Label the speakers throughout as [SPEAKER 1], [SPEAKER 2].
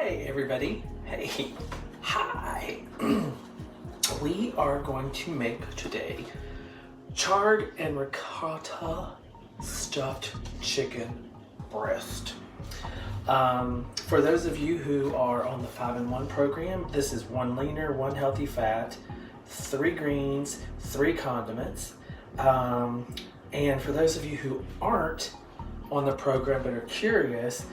[SPEAKER 1] Hi everybody. Hey, hi. We are going to make today chard and ricotta stuffed chicken breast. For those of you who are on the 5-in-1 program, this is 1 leaner, 1 healthy fat, 3 greens, 3 condiments. And for those of you who aren't on the program but are curious,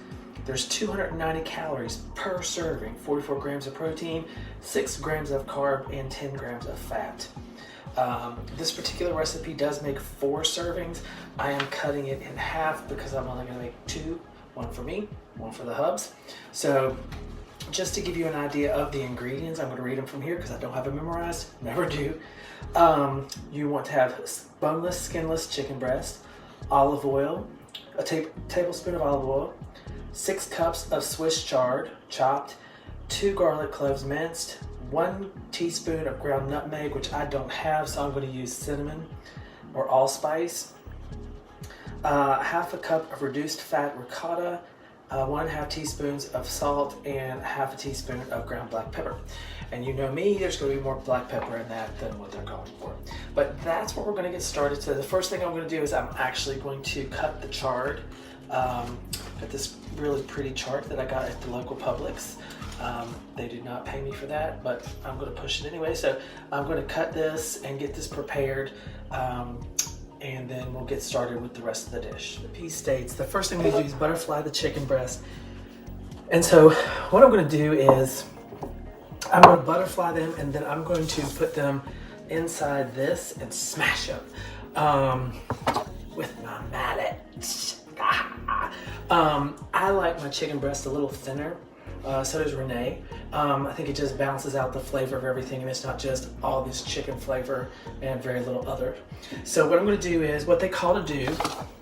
[SPEAKER 1] there's 290 calories per serving, 44 grams of protein, 6 grams of carb, and 10 grams of fat. This particular recipe does make 4 servings. I am cutting it in half because I'm only gonna make 2, 1 for me, 1 for the hubs. So just to give you an idea of the ingredients, I'm gonna read them from here because I don't have them memorized, never do. You want to have boneless, skinless chicken breast, olive oil, a tablespoon of olive oil, 6 cups of Swiss chard chopped, 2 garlic cloves minced, 1 teaspoon of ground nutmeg, which I don't have, so I'm going to use cinnamon or allspice, half a cup of reduced fat ricotta, 1/2 teaspoons of salt, and 1/2 teaspoon of ground black pepper. And you know me, there's going to be more black pepper in that than what they're going for. But that's what we're going to get started. So the first thing I'm going to do is I'm actually going to cut the chard. Got this really pretty chart that I got at the local Publix. They did not pay me for that, but I'm going to push it anyway. So I'm going to cut this and get this prepared, and then we'll get started with the rest of the dish. The piece states, the first thing we do is butterfly the chicken breast. And so what I'm going to do is I'm going to butterfly them, and then I'm going to put them inside this and smash them with my mallet. I like my chicken breast a little thinner, so does Renee. I think it just balances out the flavor of everything, and it's not just all this chicken flavor and very little other. So what I'm going to do is, what they call to do,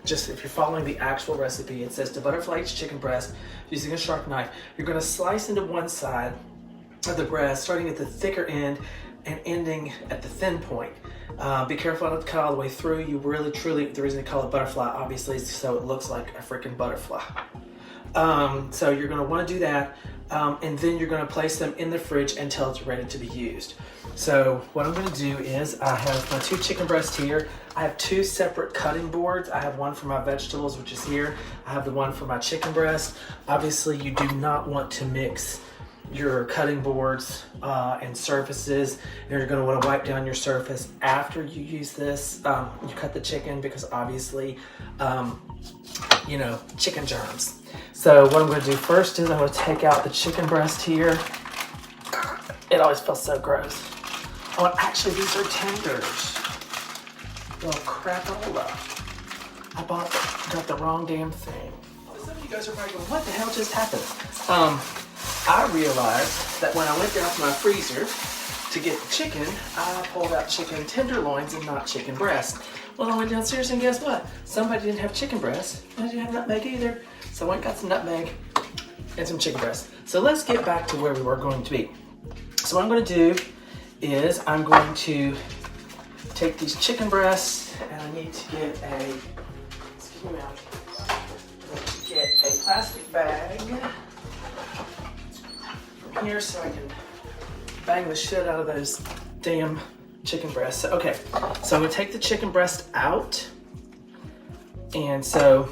[SPEAKER 1] just if you're following the actual recipe, it says to butterfly each chicken breast using a sharp knife. You're going to slice into one side of the breast, starting at the thicker end and ending at the thin point. Be careful not to cut all the way through. You really, truly, the reason they call it butterfly, obviously, is so it looks like a freaking butterfly. So you're going to want to do that, and then you're going to place them in the fridge until it's ready to be used. So what I'm going to do is, I have my 2 chicken breasts here. I have 2 separate cutting boards. I have one for my vegetables, which is here. I have the one for my chicken breast. Obviously, you do not want to mix your cutting boards and surfaces. You're going to want to wipe down your surface after you use this. You cut the chicken, because obviously, you know, chicken germs. So what I'm going to do first is I'm going to take out the chicken breast here. It always feels so gross. Oh, actually, these are tenders. Well, crapola. I got the wrong damn thing. Some of you guys are probably going, what the hell just happened? I realized that when I went down to my freezer to get the chicken, I pulled out chicken tenderloins and not chicken breast. Well, I went downstairs and guess what? Somebody didn't have chicken breast. I didn't have nutmeg either. So I went and got some nutmeg and some chicken breast. So let's get back to where we were going to be. So what I'm going to do is I'm going to take these chicken breasts, and I need to get a, excuse me, I need to get a plastic bag here so I can bang the shit out of those damn chicken breasts. So, okay, so I'm gonna take the chicken breast out, and so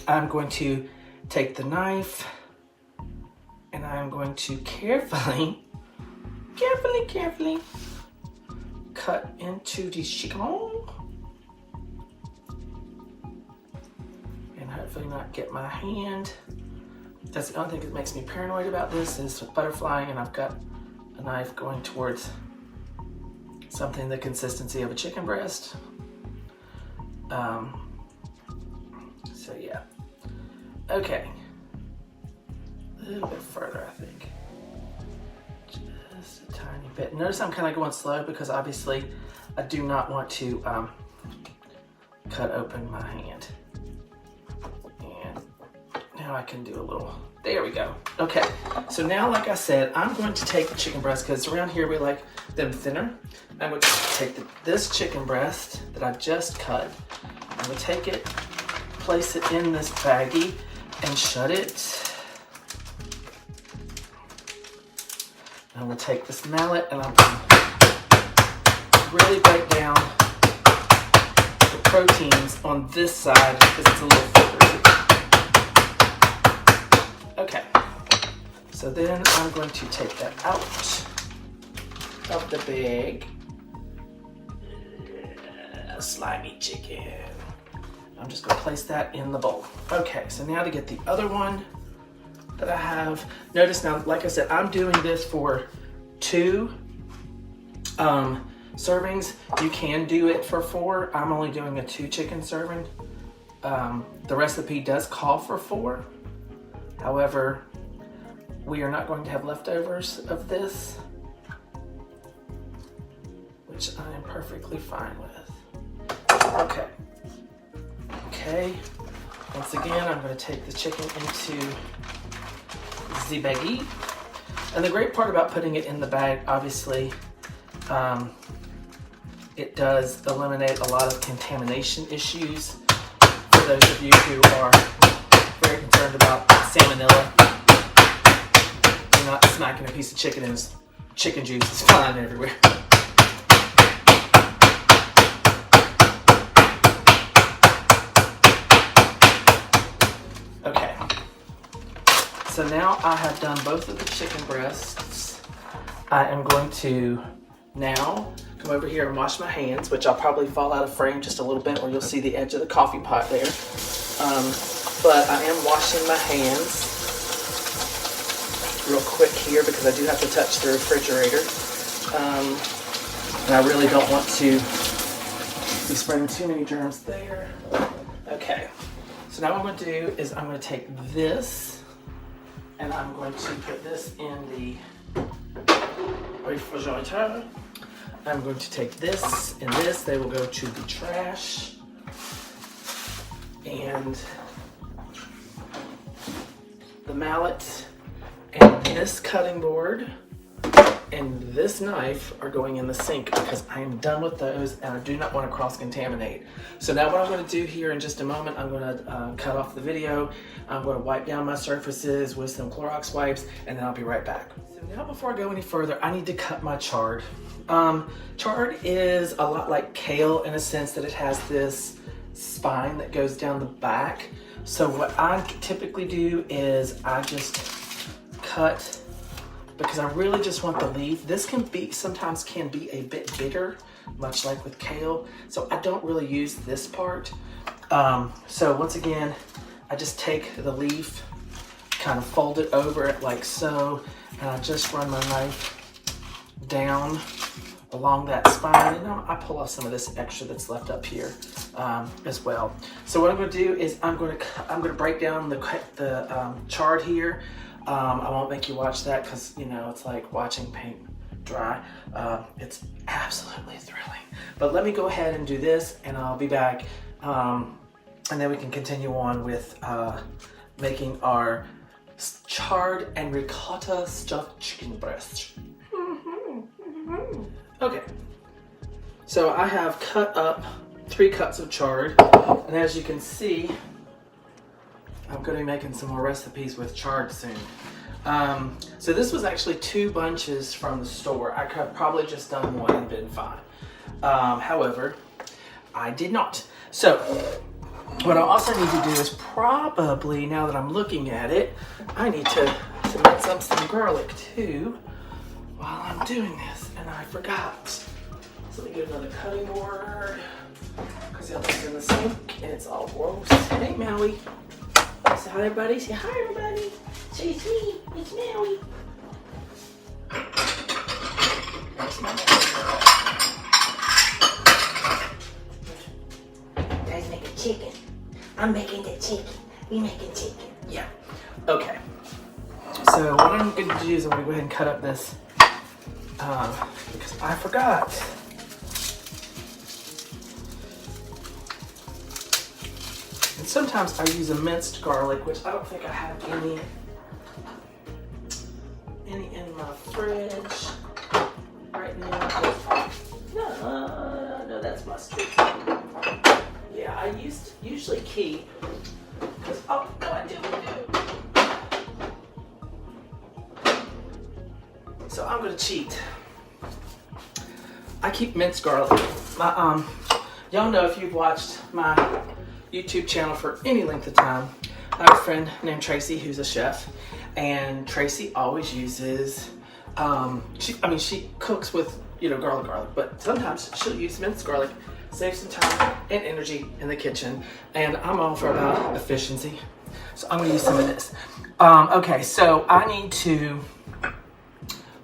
[SPEAKER 1] I'm going to take the knife, and I'm going to carefully cut into the chicken, and hopefully not get my hand. That's the only thing that makes me paranoid about this, is butterflying, and I've got a knife going towards something the consistency of a chicken breast. So yeah. Okay. A little bit further, I think. Just a tiny bit. Notice I'm kind of going slow because obviously I do not want to cut open my hand. And now I can do a little, there we go. Okay, so now, like I said, I'm going to take the chicken breast, because around here we like them thinner. I'm going to take this chicken breast that I've just cut. I'm going to take it, place it in this baggie, and shut it. I'm going to take this mallet and I'm going to really break down the proteins on this side because it's a little thicker. Okay, so then I'm going to take that out of the bag. Slimy chicken. I'm just going to place that in the bowl. Okay, so now to get the other one that I have. Notice now, like I said, I'm doing this for 2 servings. You can do it for 4. I'm only doing a 2 chicken serving. The recipe does call for 4. However, we are not going to have leftovers of this, which I am perfectly fine with. Okay. Okay. Once again, I'm going to take the chicken into the baggie. And the great part about putting it in the bag, obviously, it does eliminate a lot of contamination issues for those of you who are very concerned about salmonella. You're not smacking a piece of chicken and chicken juice is flying everywhere. Okay, so now I have done both of the chicken breasts. I am going to now come over here and wash my hands, which I'll probably fall out of frame just a little bit, or you'll see the edge of the coffee pot there. But I am washing my hands real quick here because I do have to touch the refrigerator. And I really don't want to be spreading too many germs there. Okay, so now what I'm going to do is I'm going to take this and I'm going to put this in the refrigerator. I'm going to take this and this. They will go to the trash. And the mallet and this cutting board and this knife are going in the sink because I am done with those and I do not want to cross-contaminate. So now what I'm going to do here in just a moment, I'm going to cut off the video. I'm going to wipe down my surfaces with some Clorox wipes and then I'll be right back. So now before I go any further, I need to cut my chard. Chard is a lot like kale in a sense that it has this spine that goes down the back. So what I typically do is I just cut because I really just want the leaf. This sometimes can be a bit bitter, much like with kale. So I don't really use this part. So once again, I just take the leaf, kind of fold it over it like so, and I just run my knife down along that spine, and I pull off some of this extra that's left up here as well. So what I'm going to do is I'm going to break down the chard here. I won't make you watch that because you know it's like watching paint dry. It's absolutely thrilling. But let me go ahead and do this, and I'll be back, and then we can continue on with making our chard and ricotta stuffed chicken breast. Okay, so I have cut up 3 cups of chard, and as you can see, I'm going to be making some more recipes with chard soon. So this was actually 2 bunches from the store. I could have probably just done 1 and been fine. However, I did not. So what I also need to do is probably, now that I'm looking at it, I need to mince up some garlic too while I'm doing this, and I forgot. So let me get another cutting board because the other's in the sink and it's all gross. Hey, Maui. Say hi, everybody. Say hi, everybody. Say it's me. It's Maui. That's my girl. You guys making chicken. I'm making the chicken. We making chicken. Yeah. Okay. So what I'm going to do is I'm going to go ahead and cut up this because I forgot. And sometimes I use a minced garlic, which I don't think I have any in my fridge right now. No, that's mustard. Yeah, I usually keep because oh, no, I do. So I'm bit of cheat. I keep minced garlic. Y'all know if you've watched my YouTube channel for any length of time, I have a friend named Tracy who's a chef, and Tracy always uses, she cooks with, garlic, but sometimes she'll use minced garlic, save some time and energy in the kitchen, and I'm all for about efficiency, so I'm gonna use some of this. Okay, so I need to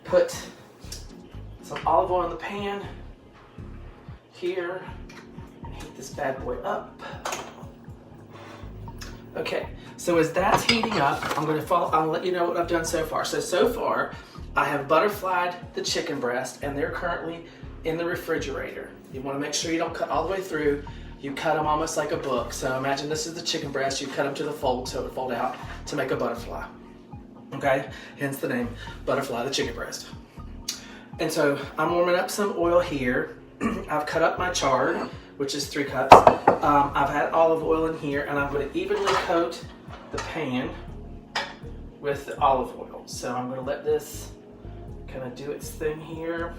[SPEAKER 1] put some olive oil in the pan here and heat this bad boy up. Okay, so as that's heating up, I'll let you know what I've done so far. So far, I have butterflied the chicken breast, and they're currently in the refrigerator. You want to make sure you don't cut all the way through. You cut them almost like a book. So imagine this is the chicken breast. You cut them to the fold so it would fold out to make a butterfly. Okay, hence the name, butterfly the chicken breast. And so I'm warming up some oil here. I've cut up my chard, which is 3 cups. I've had olive oil in here, and I'm going to evenly coat the pan with the olive oil. So I'm going to let this kind of do its thing here.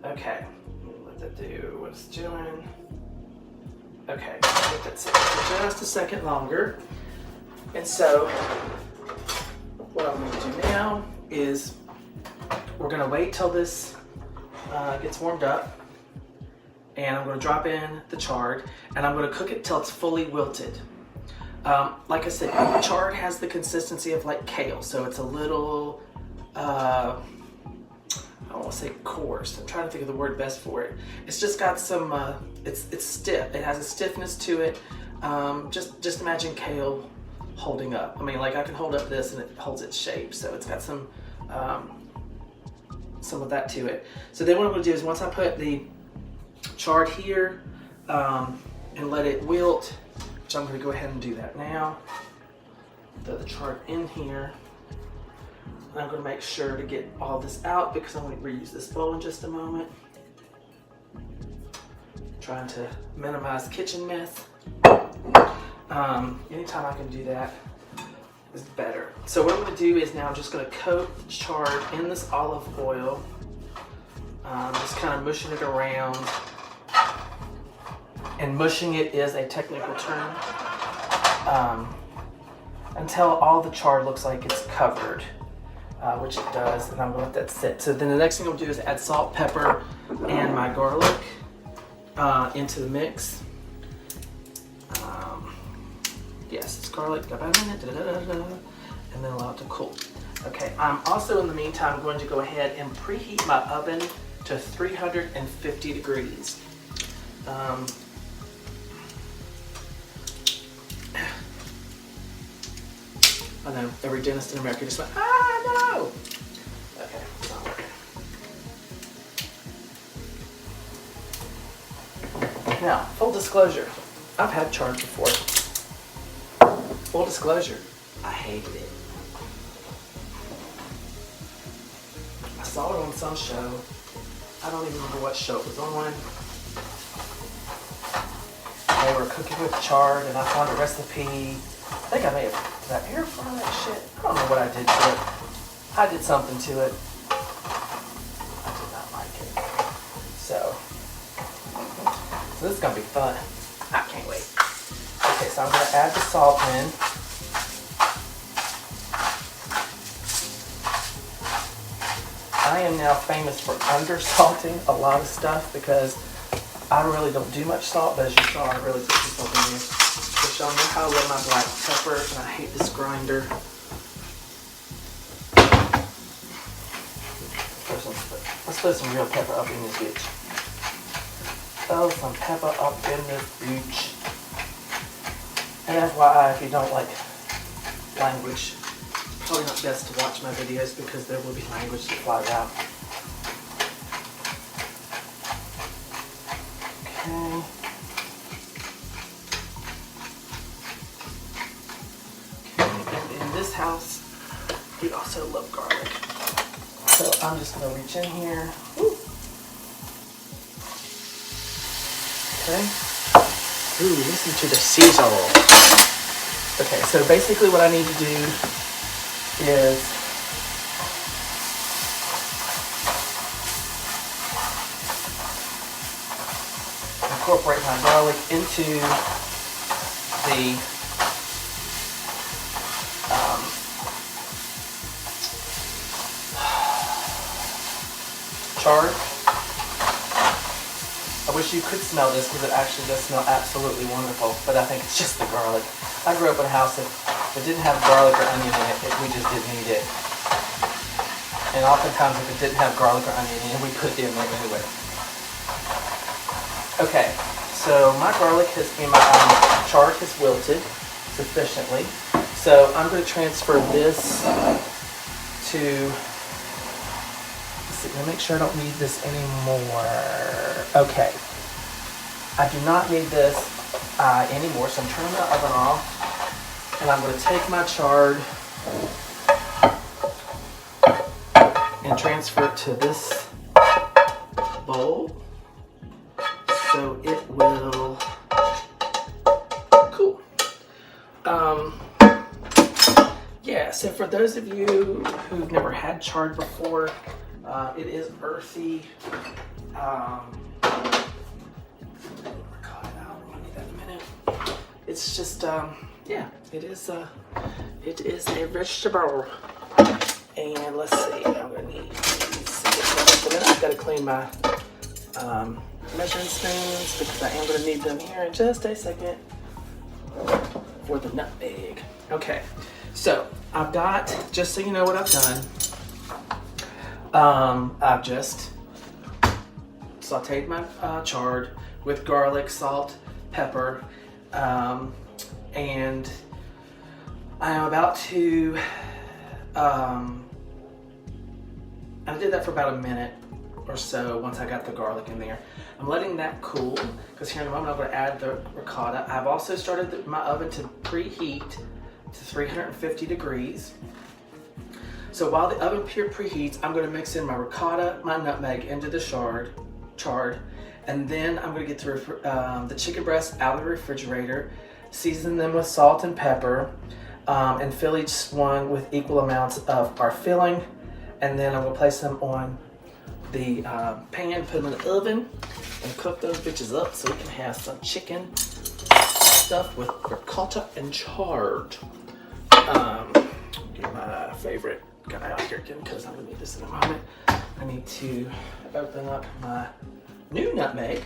[SPEAKER 1] Okay, let that do what it's doing. Okay, let that sit for just a second longer. And so what I'm going to do now is we're going to wait till this gets warmed up, and I'm going to drop in the chard, and I'm going to cook it till it's fully wilted. Like I said, chard has the consistency of like kale, so it's a little, I don't want to say coarse. I'm trying to think of the word best for it. It's just got some, it's stiff. It has a stiffness to it. Just imagine kale holding up. I mean, like I can hold up this and it holds its shape, so it's got some of that to it. So then what I'm going to do is once I put the chard here and let it wilt, which I'm going to go ahead and do that now. Throw the chard in here. And I'm going to make sure to get all this out because I'm going to reuse this bowl in just a moment. Trying to minimize kitchen mess. Anytime I can do that is better. So what I'm going to do is now I'm just going to coat the chard in this olive oil. Just kind of mushing it around. And mushing it is a technical term. Until all the chard looks like it's covered, which it does, and I'm going to let that sit. So then the next thing I'm going to do is add salt, pepper, and my garlic into the mix. Yes, it's garlic, about a minute, and then allow it to cool. Okay, I'm also in the meantime going to go ahead and preheat my oven to 350 degrees. I know, every dentist in America just went, no! Okay, it's not working. Now, full disclosure, I've had chard before. Full disclosure, I hated it. I saw it on some show. I don't even remember what show it was on. They were cooking with chard, and I found a recipe. I think I may have, did I air fry that shit? I don't know what I did to it. I did something to it. I did not like it. So this is gonna be fun. I can't wait. Okay, so I'm gonna add the salt in. I am now famous for under-salting a lot of stuff because I really don't do much salt, but as you saw, I really put some salt in here. Which y'all know how I love my black pepper, and I hate this grinder. Let's throw some real pepper up in this bitch. Throw some pepper up in this bitch. And FYI, if you don't like language, it's probably not best to watch my videos because there will be language that flies out. Okay. In this house, we also love garlic. So I'm just gonna reach in here. Woo. Okay. Ooh, listen to the sizzle. Okay, so basically what I need to do is incorporate my garlic into the chard. I wish you could smell this because it actually does smell absolutely wonderful, but I think it's just the garlic. I grew up in a house that didn't have garlic or onion in it, we just didn't eat it. And oftentimes if it didn't have garlic or onion in it, we put it in there anyway. Okay, so my garlic has been, my chard has wilted sufficiently. So I'm going to transfer this to, let's see, let me make sure I don't need this anymore. Okay, I do not need this anymore, so I'm turning the oven off, and I'm going to take my chard and transfer it to this bowl, so it will cool. Yeah, so for those of you who've never had chard before, it is earthy. It's just, yeah, it is a vegetable. And let's see, I'm gonna need these. Then I've got to clean my measuring spoons because I am gonna need them here in just a second for the nutmeg. Okay, so I've got, just so you know what I've done, I've just sauteed my chard with garlic, salt, pepper, and I am about to, I did that for about a minute or so once I got the garlic in there. I'm letting that cool because here in a moment I'm going to add the ricotta. I've also started my oven to preheat to 350 degrees. So while the oven preheats, I'm going to mix in my ricotta, my nutmeg into the chard, and then I'm going to get the chicken breasts out of the refrigerator, season them with salt and pepper, and fill each one with equal amounts of our filling, and then I'm going to place them on the pan, put them in the oven, and cook those bitches up so we can have some chicken stuffed with ricotta and chard. Get my favorite guy out here again because I'm going to need this in a moment. I need to open up my new nutmeg.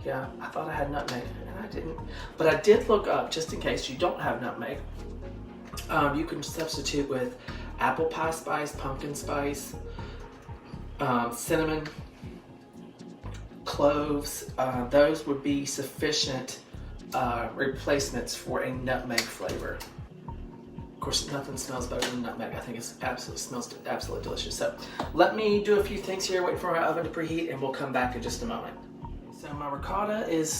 [SPEAKER 1] Yeah, I thought I had nutmeg and I didn't, but I did look up just in case you don't have nutmeg. You can substitute with apple pie spice, pumpkin spice, cinnamon, cloves. Those would be sufficient replacements for a nutmeg flavor. Of course, nothing smells better than nutmeg. I think it smells absolutely delicious. So let me do a few things here, wait for my oven to preheat, and we'll come back in just a moment. So my ricotta is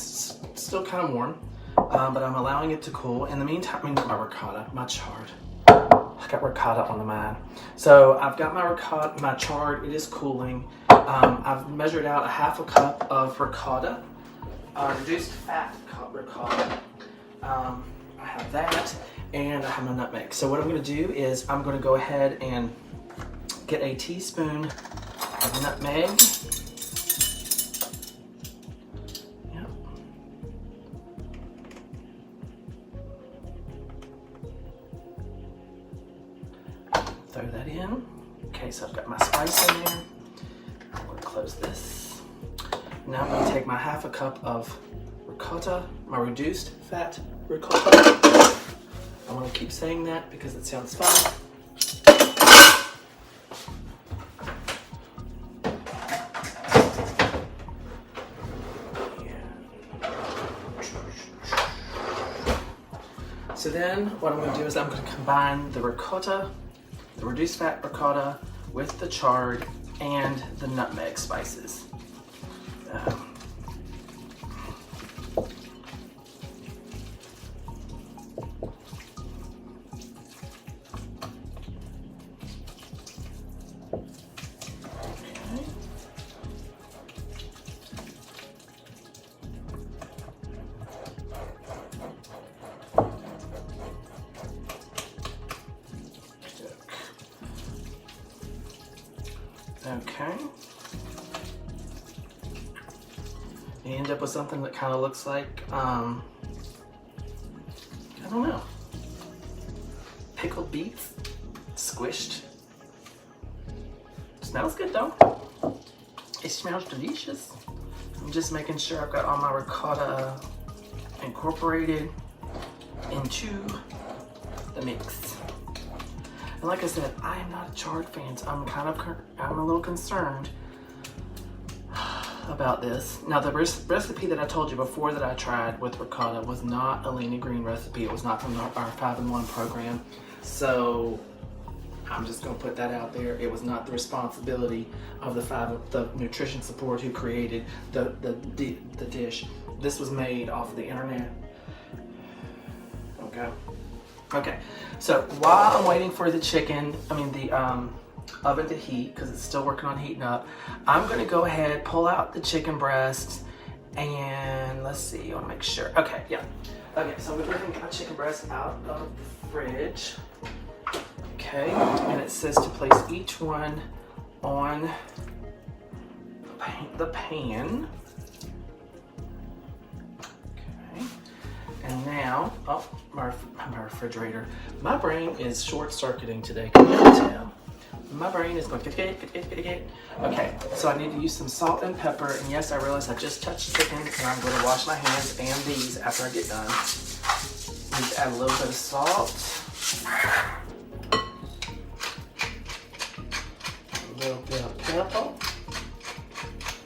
[SPEAKER 1] still kind of warm, but I'm allowing it to cool. In the meantime, I mean, not my ricotta, my chard. I got ricotta on the mind. So I've got my chard, it is cooling. I've measured out a half a cup of ricotta, reduced fat ricotta. I have that, and I have my nutmeg. So what I'm gonna do is I'm gonna go ahead and get a teaspoon of nutmeg. Yep. Throw that in. Okay, so I've got my spice in there. I'm gonna close this. Now I'm gonna take my half a cup of ricotta, my reduced fat ricotta. I want to keep saying that because it sounds fun. So then what I'm going to do is I'm going to combine the ricotta, the reduced fat ricotta, with the chard and the nutmeg spices. Okay. You end up with something that kind of looks like, I don't know, pickled beets, squished. Smells good though. It smells delicious. I'm just making sure I've got all my ricotta incorporated into the mix. And like I said, I am not a chard fan, so I'm a little concerned about this. Now the recipe that I told you before that I tried with ricotta was not a lean and green recipe. It was not from our 5-in-1 program. So I'm just gonna put that out there. It was not the responsibility of the nutrition support who created the dish. This was made off of the internet. Okay, so while I'm waiting for the oven to heat, because it's still working on heating up, I'm gonna go ahead, pull out the chicken breast, and let's see, I wanna make sure. Okay, yeah. Okay, so I'm gonna get my chicken breast out of the fridge. Okay, and it says to place each one on the pan. Okay, and now, oh, my refrigerator. My brain is short-circuiting today, can you tell? My brain is going, okay, so I need to use some salt and pepper, and yes, I realize I just touched chicken, and I'm going to wash my hands and these after I get done. Need to add a little bit of salt. A little bit of pepper.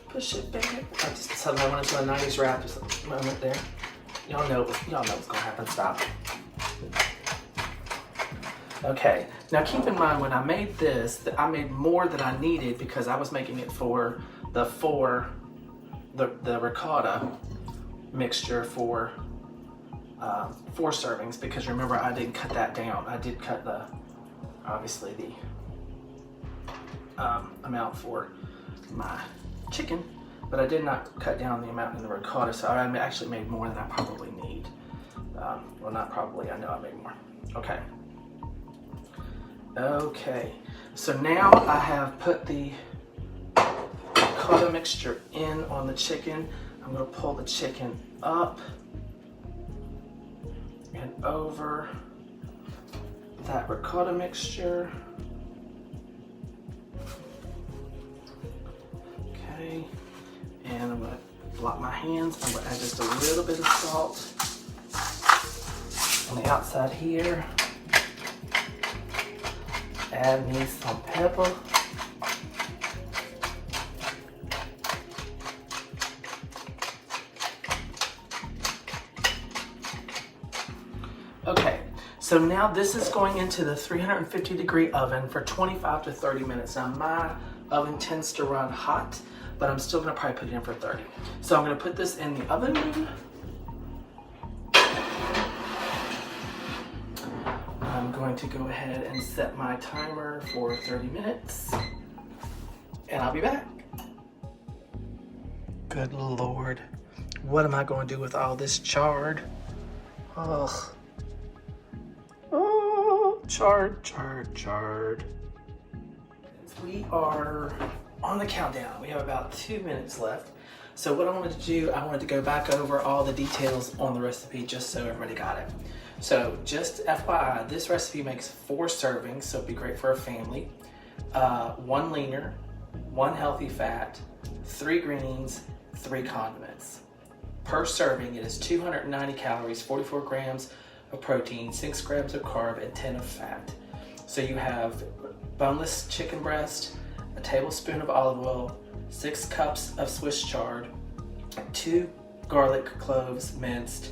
[SPEAKER 1] Push it back. I just suddenly went into a 90s rap moment there. Y'all know what's gonna happen. Stop. Okay. Now keep in mind when I made this, that I made more than I needed because I was making it for the ricotta mixture for 4 servings, because remember I didn't cut that down. I did cut obviously the amount for my chicken, but I did not cut down the amount in the ricotta, so I actually made more than I probably need. Well, not probably, I know I made more. Okay. Okay, so now I have put the ricotta mixture in on the chicken. I'm gonna pull the chicken up and over that ricotta mixture. Okay, and I'm gonna blot my hands. I'm gonna add just a little bit of salt on the outside here. Add me some pepper. Okay, so now this is going into the 350-degree oven for 25 to 30 minutes. Now my oven tends to run hot, but I'm still gonna probably put it in for 30. So I'm gonna put this in the oven. I'm going to go ahead and set my timer for 30 minutes, and I'll be back. Good Lord, what am I going to do with all this chard? Ugh. Oh, chard. We are on the countdown. We have about 2 minutes left. So what I wanted to do, I wanted to go back over all the details on the recipe just so everybody got it. So just FYI, this recipe makes 4 servings, so it'd be great for a family. 1 leaner, 1 healthy fat, 3 greens, 3 condiments. Per serving, it is 290 calories, 44 grams of protein, 6 grams of carb, and 10 of fat. So you have boneless chicken breast, a tablespoon of olive oil, 6 cups of Swiss chard, 2 garlic cloves minced,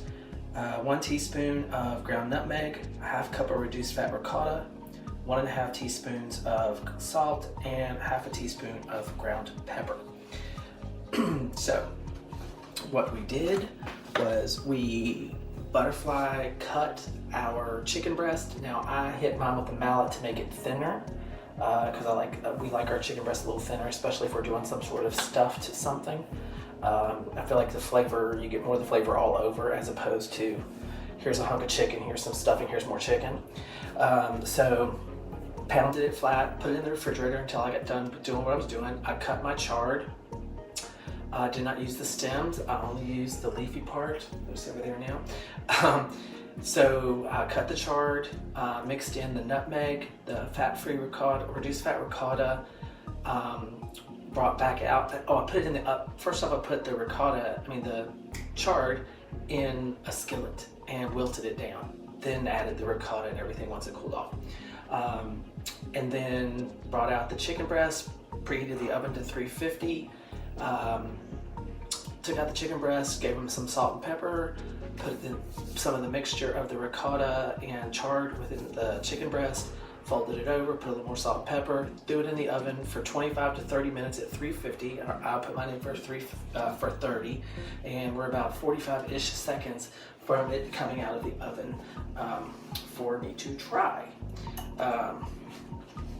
[SPEAKER 1] 1 teaspoon of ground nutmeg, a ½ cup of reduced fat ricotta, 1½ teaspoons of salt, and ½ a teaspoon of ground pepper. So what we did was we butterfly cut our chicken breast. Now I hit mine with a mallet to make it thinner, because we like our chicken breast a little thinner, especially if we're doing some sort of stuffed something. I feel like the flavor, you get more of the flavor all over, as opposed to here's a hunk of chicken, here's some stuffing, here's more chicken. So pounded it flat, put it in the refrigerator until I got done doing what I was doing. I cut my chard. I did not use the stems. I only used the leafy part. It's over there now. So I cut the chard, mixed in the nutmeg, the fat-free ricotta, reduced fat ricotta, brought back out. Oh, I put it in the first off. I put the chard in a skillet and wilted it down. Then added the ricotta and everything once it cooled off. And then brought out the chicken breast, preheated the oven to 350. Took out the chicken breast, gave them some salt and pepper, put some of the mixture of the ricotta and chard within the chicken breast, folded it over, put a little more salt and pepper, threw it in the oven for 25 to 30 minutes at 350. I put mine in for 30, and we're about 45-ish seconds from it coming out of the oven for me to try.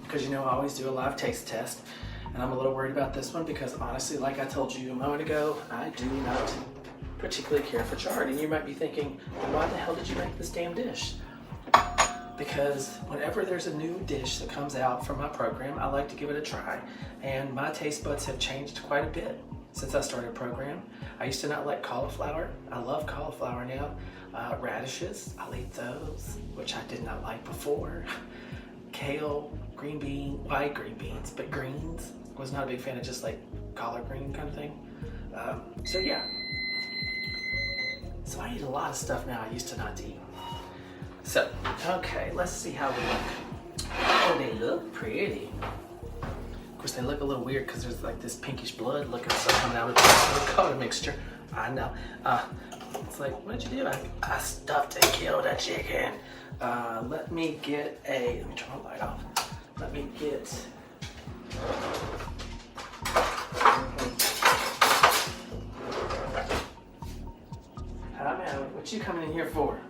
[SPEAKER 1] Because I always do a live taste test. And I'm a little worried about this one because honestly, like I told you a moment ago, I do not particularly care for chard. And you might be thinking, well, why the hell did you make this damn dish? Because whenever there's a new dish that comes out from my program, I like to give it a try. And my taste buds have changed quite a bit since I started a program. I used to not like cauliflower. I love cauliflower now. Radishes, I'll eat those, which I did not like before. Kale, white green beans, but greens. Was not a big fan of just like collard green kind of thing. So yeah. So I eat a lot of stuff now I used to not eat. So, okay, let's see how we look. Oh, they look pretty. Of course, they look a little weird because there's like this pinkish blood looking stuff coming out of the ricotta mixture. I know. It's like, what did you do? I stuffed and killed a chicken. Let me turn the light off. Let me get, hi man, what you coming in here for?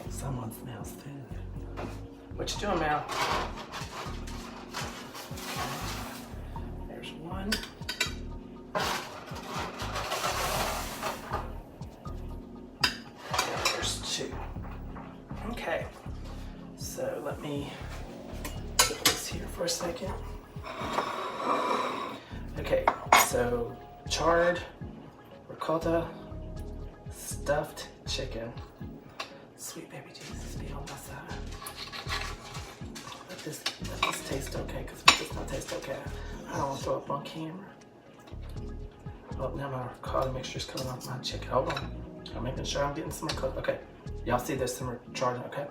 [SPEAKER 1] Someone smells food. What you doing, Mal? There's one. There's two. Okay, so let me put this here for a second. Okay, so chard, ricotta, stuffed chicken. Sweet baby Jesus, be on my side. Let this taste okay, because if it does not taste okay, I don't want to throw up on camera. Oh, now my ricotta mixture is coming off my chicken. Hold on. I'm making sure I'm getting some ricotta. Okay. Y'all see there's some chard, okay?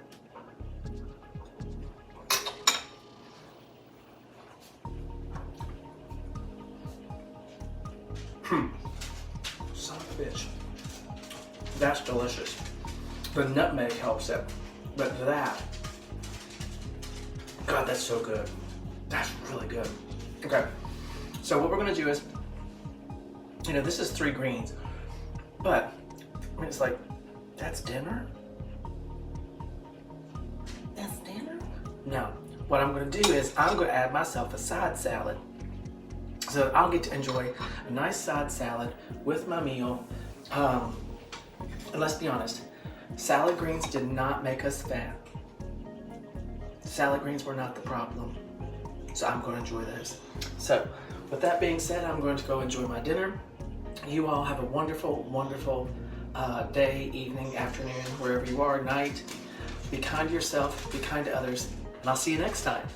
[SPEAKER 1] Son of a bitch. That's delicious. The nutmeg helps it, but that, God, that's so good. That's really good. Okay, so what we're gonna do is, this is 3 greens, but it's like, that's dinner? That's dinner? No, what I'm gonna do is I'm gonna add myself a side salad. So I'll get to enjoy a nice side salad with my meal. And let's be honest, salad greens did not make us fat. Salad greens were not the problem. So I'm going to enjoy those. So with that being said, I'm going to go enjoy my dinner. You all have a wonderful, wonderful day, evening, afternoon, wherever you are, night. Be kind to yourself, be kind to others, and I'll see you next time.